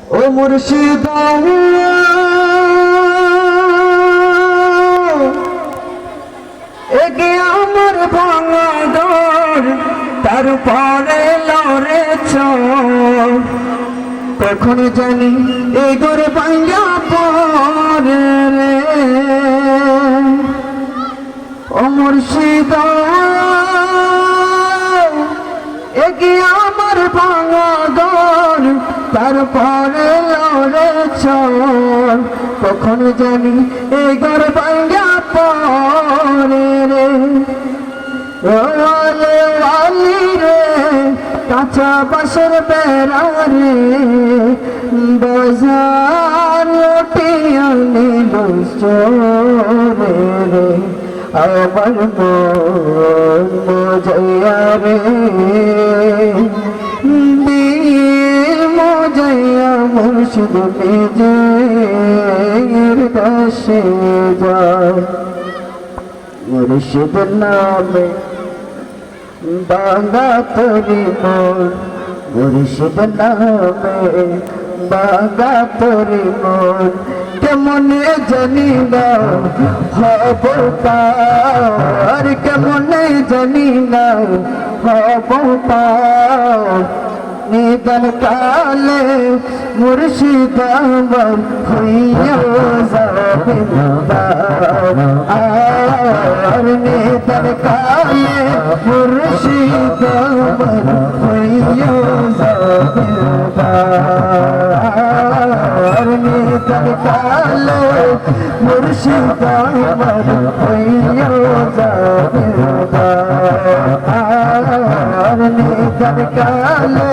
ও মুর্শিদ একে আমার ভাঙা ঘর তারপরে লড়ে চল কখন জানি এ ঘর ভাঙা পরে রে ও মুর্শিদ একে আমার ভাঙা ঘর তারপরে লড়ে চল কখন জানি এ ঘর ভাঙা পরে রে ওলে ওয়ালি রে কাঁচা বাঁশের বেড়া রে বাজার লটিয়ানি বসরে রে আমার মন মজাইয়া রে দিল মজাইয়া মুর্শিদ নিজের দাসে যায় মুর্শিদ নামে বাংলা তরি মন মুর্শিদ নামে বাংলা তরি মন কেমন জানি না হব পার কেমন জানি না হব পার নিদন কালে মুর্শিদ আমার হইয়া যাবে আর নিদন কালে মুর্শিদ আমার হইয়া যাবে আর নিদন কালে মুর্শিদ আমার হইয়া যাবে আর নিদন কালে